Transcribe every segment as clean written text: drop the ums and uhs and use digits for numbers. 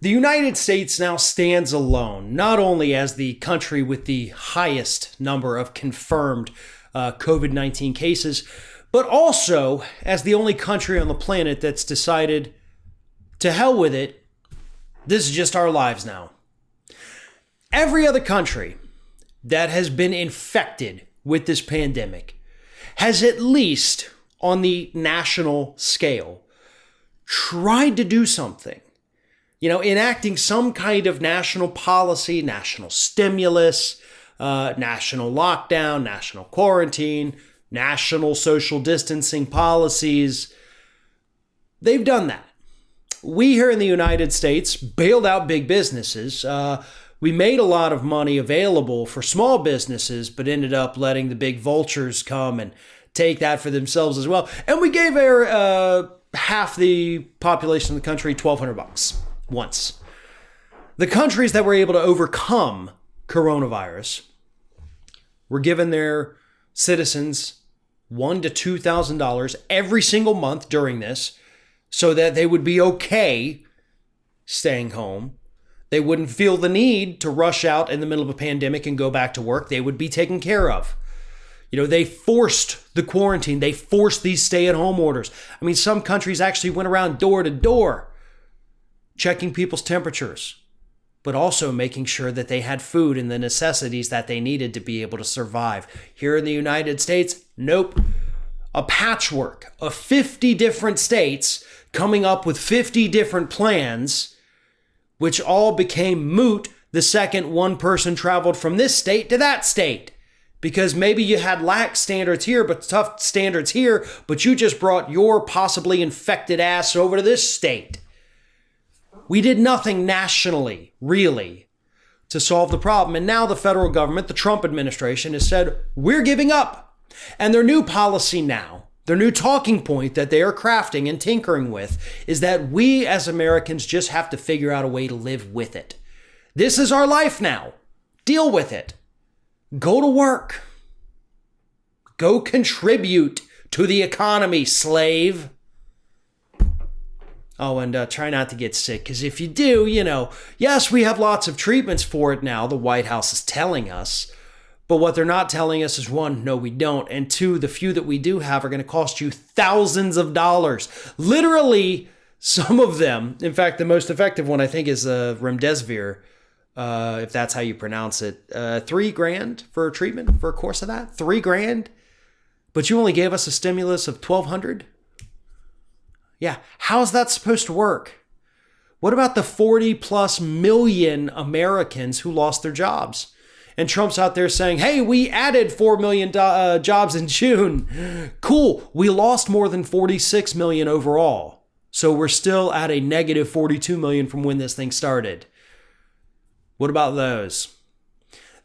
The United States now stands alone, not only as the country with the highest number of confirmed COVID-19 cases, but also as the only country on the planet that's decided, to hell with it, this is just our lives now. Every other country that has been infected with this pandemic has, at least on the national scale, tried to do something. Enacting some kind of national policy, national stimulus, national lockdown, national quarantine, national social distancing policies. They've done that. We here in the United States bailed out big businesses. We made a lot of money available for small businesses, but ended up letting the big vultures come and take that for themselves as well. And we gave half the population of the country $1,200 once. The countries that were able to overcome coronavirus were giving their citizens $1,000 to $2,000 every single month during this so that they would be okay staying home. They wouldn't feel the need to rush out in the middle of a pandemic and go back to work. They would be taken care of. They forced the quarantine. They forced these stay-at-home orders. I mean, some countries actually went around door to door checking people's temperatures, but also making sure that they had food and the necessities that they needed to be able to survive. Here in the United States, nope. A patchwork of 50 different states coming up with 50 different plans, which all became moot the second one person traveled from this state to that state. Because maybe you had lax standards here, but tough standards here, but you just brought your possibly infected ass over to this state. We did nothing nationally, really, to solve the problem. And now the federal government, the Trump administration, has said, we're giving up. And their new policy now, their new talking point that they are crafting and tinkering with, is that we as Americans just have to figure out a way to live with it. This is our life now. Deal with it. Go to work. Go contribute to the economy, slave. Oh, and try not to get sick, because if you do, yes, we have lots of treatments for it now, the White House is telling us. But what they're not telling us is, one, no, we don't. And two, the few that we do have are going to cost you thousands of dollars. Literally, some of them, in fact, the most effective one, I think, is remdesivir, if that's how you pronounce it. $3,000 for a treatment for a course of that? $3,000? But you only gave us a stimulus of $1,200? Yeah, how's that supposed to work? What about the 40 plus million Americans who lost their jobs? And Trump's out there saying, hey, we added 4 million jobs in June. Cool. We lost more than 46 million overall. So we're still at a negative 42 million from when this thing started. What about those?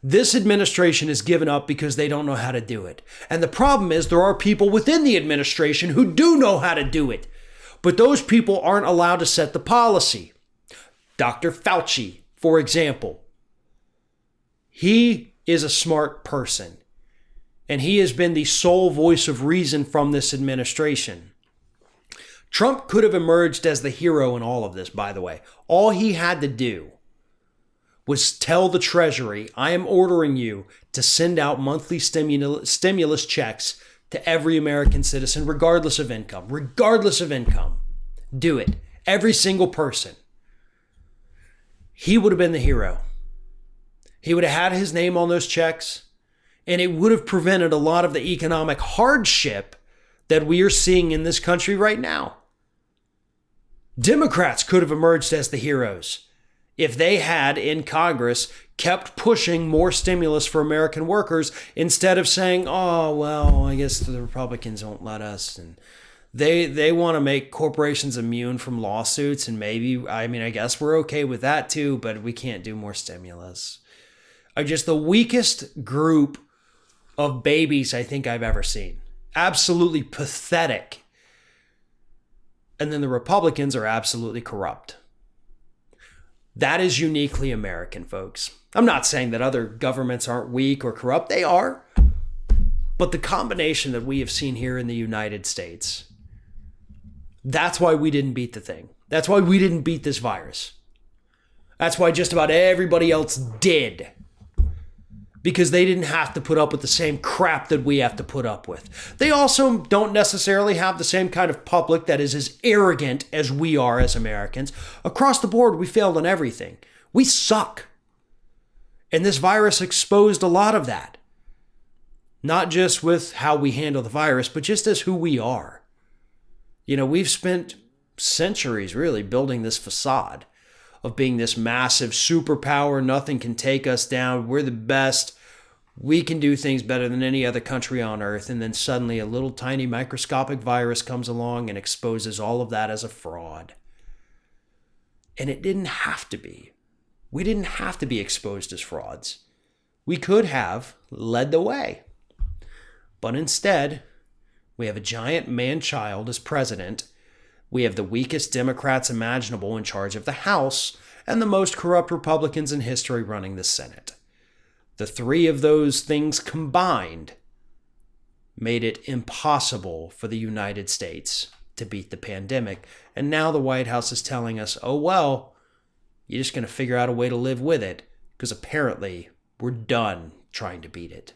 This administration has given up because they don't know how to do it. And the problem is there are people within the administration who do know how to do it. But those people aren't allowed to set the policy. Dr. Fauci, for example, he is a smart person. And he has been the sole voice of reason from this administration. Trump could have emerged as the hero in all of this, by the way. All he had to do was tell the Treasury, I am ordering you to send out monthly stimulus checks to every American citizen, regardless of income. Regardless of income. Do it. Every single person. He would have been the hero. He would have had his name on those checks, and it would have prevented a lot of the economic hardship that we are seeing in this country right now. Democrats could have emerged as the heroes if they had, in Congress, kept pushing more stimulus for American workers instead of saying, oh, well, I guess the Republicans won't let us. And they want to make corporations immune from lawsuits. And maybe, I guess we're okay with that too, but we can't do more stimulus. Just the weakest group of babies I think I've ever seen. Absolutely pathetic. And then the Republicans are absolutely corrupt. That is uniquely American, folks. I'm not saying that other governments aren't weak or corrupt. They are. But the combination that we have seen here in the United States, that's why we didn't beat the thing. That's why we didn't beat this virus. That's why just about everybody else did. Because they didn't have to put up with the same crap that we have to put up with. They also don't necessarily have the same kind of public that is as arrogant as we are as Americans. Across the board, we failed on everything. We suck. And this virus exposed a lot of that. Not just with how we handle the virus, but just as who we are. You know, we've spent centuries really building this facade of being this massive superpower. Nothing can take us down. We're the best. We can do things better than any other country on earth. And then suddenly a little tiny microscopic virus comes along and exposes all of that as a fraud. And it didn't have to be. We didn't have to be exposed as frauds. We could have led the way. But instead, we have a giant man-child as president. We have the weakest Democrats imaginable in charge of the House and the most corrupt Republicans in history running the Senate. The three of those things combined made it impossible for the United States to beat the pandemic. And now the White House is telling us, oh, well, you're just going to figure out a way to live with it because apparently we're done trying to beat it.